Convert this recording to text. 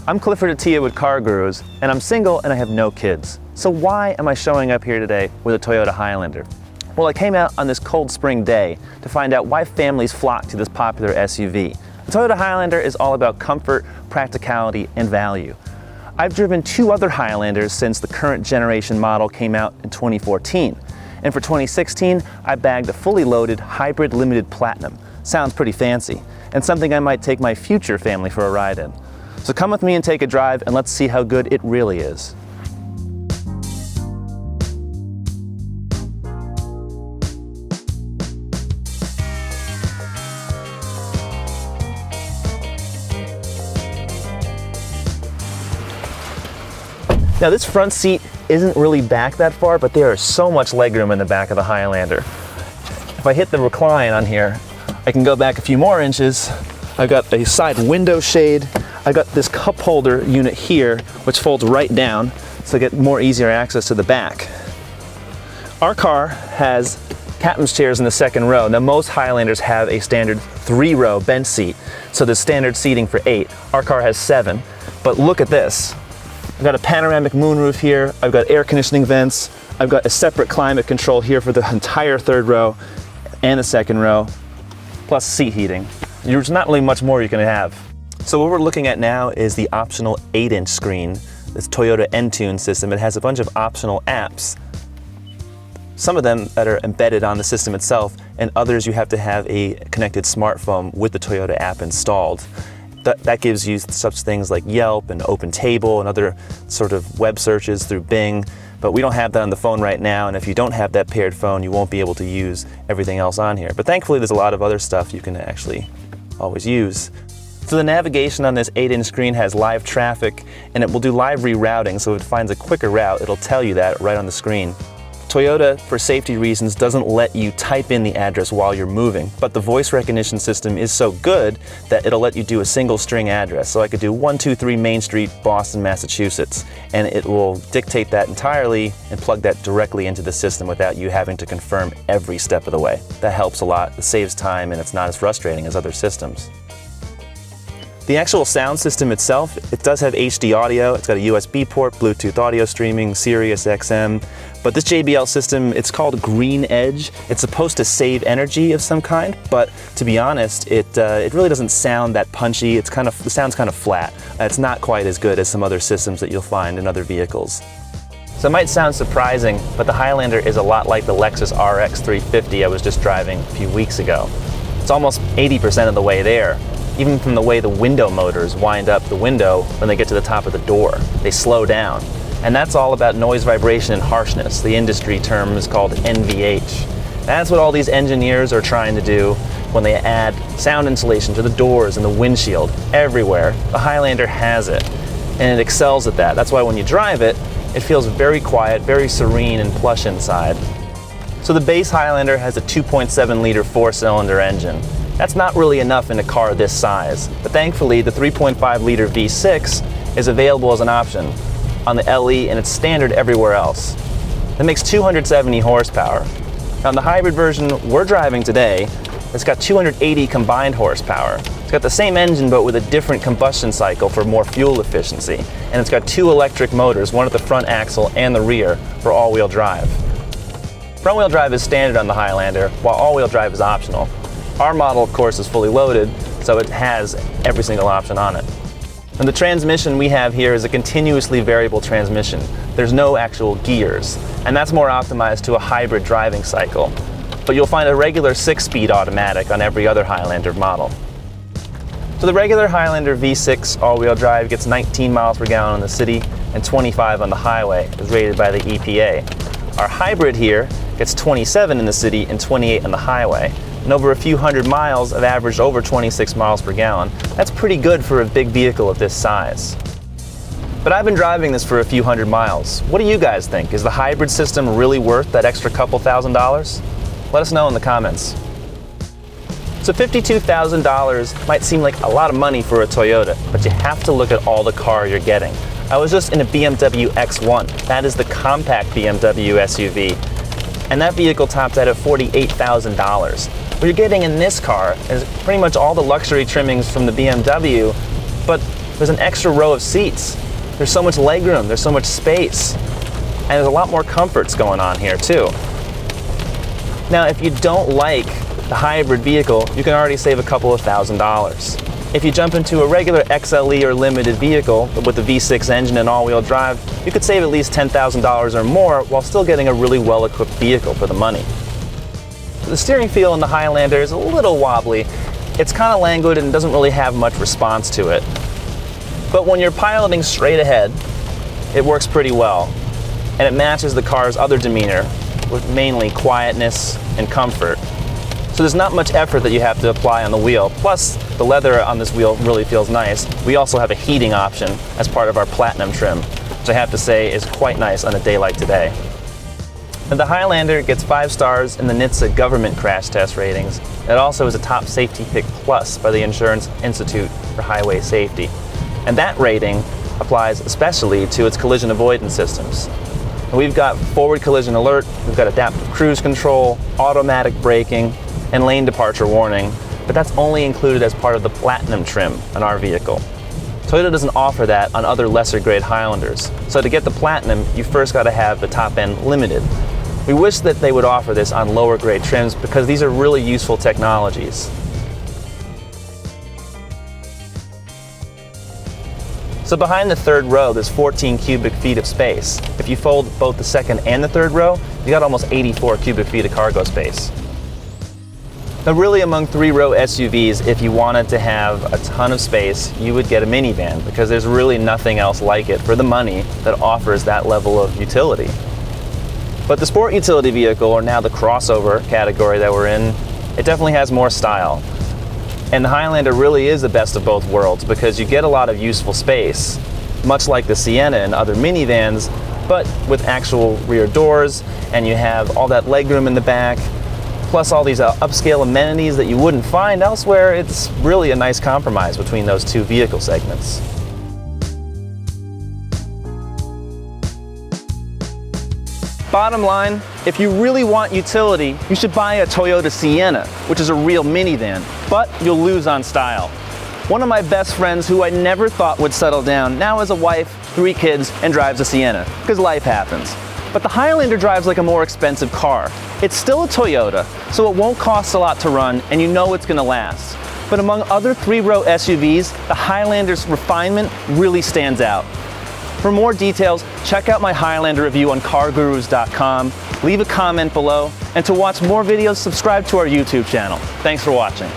I'm Clifford Atiyeh with CarGurus, and I'm single and I have no kids. So why am I showing up here today with a Toyota Highlander? Well, I came out on this cold spring day to find out why families flock to this popular SUV. The Toyota Highlander is all about comfort, practicality, and value. I've driven two other Highlanders since the current generation model came out in 2014. And for 2016, I bagged a fully loaded Hybrid Limited Platinum. Sounds pretty fancy, and something I might take my future family for a ride in. So come with me and take a drive, and let's see how good it really is. Now this front seat isn't really back that far, but there is so much legroom in the back of the Highlander. If I hit the recline on here, I can go back a few more inches. I've got a side window shade. I've got this cup holder unit here, which folds right down, so I get more easier access to the back. Our car has captain's chairs in the second row. Now most Highlanders have a standard 3-row bench seat, so there's standard seating for 8. Our car has 7, but look at this. I've got a panoramic moonroof here, I've got air conditioning vents, I've got a separate climate control here for the entire 3rd row and the 2nd row, plus seat heating. There's not really much more you can have. So what we're looking at now is the optional 8-inch screen, this Toyota Entune system. It has a bunch of optional apps, some of them that are embedded on the system itself, and others you have to have a connected smartphone with the Toyota app installed. That gives you such things like Yelp and OpenTable and other sort of web searches through Bing, but we don't have that on the phone right now, and if you don't have that paired phone, you won't be able to use everything else on here. But thankfully there's a lot of other stuff you can actually always use. So the navigation on this 8-inch screen has live traffic, and it will do live rerouting, so if it finds a quicker route, it'll tell you that right on the screen. Toyota, for safety reasons, doesn't let you type in the address while you're moving, but the voice recognition system is so good that it'll let you do a single string address. So I could do 123 Main Street, Boston, Massachusetts, and it will dictate that entirely and plug that directly into the system without you having to confirm every step of the way. That helps a lot, it saves time, and it's not as frustrating as other systems. The actual sound system itself, it does have HD audio, it's got a USB port, Bluetooth audio streaming, Sirius XM, but this JBL system, it's called Green Edge. It's supposed to save energy of some kind, but to be honest, it really doesn't sound that punchy. It sounds kind of flat. It's not quite as good as some other systems that you'll find in other vehicles. So it might sound surprising, but the Highlander is a lot like the Lexus RX 350 I was just driving a few weeks ago. It's almost 80% of the way there. Even from the way the window motors wind up the window when they get to the top of the door. They slow down. And that's all about noise, vibration, and harshness. The industry term is called NVH. That's what all these engineers are trying to do when they add sound insulation to the doors and the windshield, everywhere. The Highlander has it, and it excels at that. That's why when you drive it, it feels very quiet, very serene and plush inside. So the base Highlander has a 2.7-liter 4-cylinder engine. That's not really enough in a car this size, but thankfully the 3.5-liter V6 is available as an option on the LE, and it's standard everywhere else. That makes 270 horsepower. Now in the hybrid version we're driving today, it's got 280 combined horsepower. It's got the same engine but with a different combustion cycle for more fuel efficiency, and it's got 2 electric motors, one at the front axle and the rear for all-wheel drive. Front-wheel drive is standard on the Highlander, while all-wheel drive is optional. Our model, of course, is fully loaded, so it has every single option on it. And the transmission we have here is a continuously variable transmission. There's no actual gears, and that's more optimized to a hybrid driving cycle. But you'll find a regular 6-speed automatic on every other Highlander model. So the regular Highlander V6 all-wheel drive gets 19 miles per gallon in the city and 25 on the highway, as rated by the EPA. Our hybrid here gets 27 in the city and 28 on the highway. And over a few hundred miles have averaged over 26 miles per gallon. That's pretty good for a big vehicle of this size. But I've been driving this for a few hundred miles. What do you guys think? Is the hybrid system really worth that extra couple $1,000s? Let us know in the comments. So $52,000 might seem like a lot of money for a Toyota, but you have to look at all the car you're getting. I was just in a BMW X1. That is the compact BMW SUV. And that vehicle topped out at $48,000. What you're getting in this car is pretty much all the luxury trimmings from the BMW, but there's an extra row of seats. There's so much legroom, there's so much space. And there's a lot more comforts going on here too. Now, if you don't like the hybrid vehicle, you can already save a couple of $1,000s. If you jump into a regular XLE or limited vehicle with a V6 engine and all-wheel drive, you could save at least $10,000 or more while still getting a really well-equipped vehicle for the money. The steering feel in the Highlander is a little wobbly. It's kind of languid and doesn't really have much response to it. But when you're piloting straight ahead, it works pretty well, and it matches the car's other demeanor with mainly quietness and comfort. So there's not much effort that you have to apply on the wheel. Plus, the leather on this wheel really feels nice. We also have a heating option as part of our Platinum trim, which I have to say is quite nice on a day like today. And the Highlander gets 5 stars in the NHTSA government crash test ratings. It also is a top safety pick plus by the Insurance Institute for Highway Safety. And that rating applies especially to its collision avoidance systems. And we've got forward collision alert, we've got adaptive cruise control, automatic braking, and lane departure warning, but that's only included as part of the Platinum trim on our vehicle. Toyota doesn't offer that on other lesser grade Highlanders, so to get the Platinum, you first got to have the top end limited. We wish that they would offer this on lower grade trims because these are really useful technologies. So behind the third row, there's 14 cubic feet of space. If you fold both the second and the third row, you got almost 84 cubic feet of cargo space. Now really among 3-row SUVs, if you wanted to have a ton of space, you would get a minivan because there's really nothing else like it for the money that offers that level of utility. But the sport utility vehicle, or now the crossover category that we're in, it definitely has more style. And the Highlander really is the best of both worlds because you get a lot of useful space, much like the Sienna and other minivans, but with actual rear doors, and you have all that legroom in the back, plus all these upscale amenities that you wouldn't find elsewhere. It's really a nice compromise between those two vehicle segments. Bottom line, if you really want utility, you should buy a Toyota Sienna, which is a real minivan, but you'll lose on style. One of my best friends who I never thought would settle down now has a wife, 3 kids, and drives a Sienna, because life happens. But the Highlander drives like a more expensive car. It's still a Toyota, so it won't cost a lot to run, and you know it's gonna last. But among other 3-row SUVs, the Highlander's refinement really stands out. For more details, check out my Highlander review on CarGurus.com, leave a comment below, and to watch more videos, subscribe to our YouTube channel. Thanks for watching.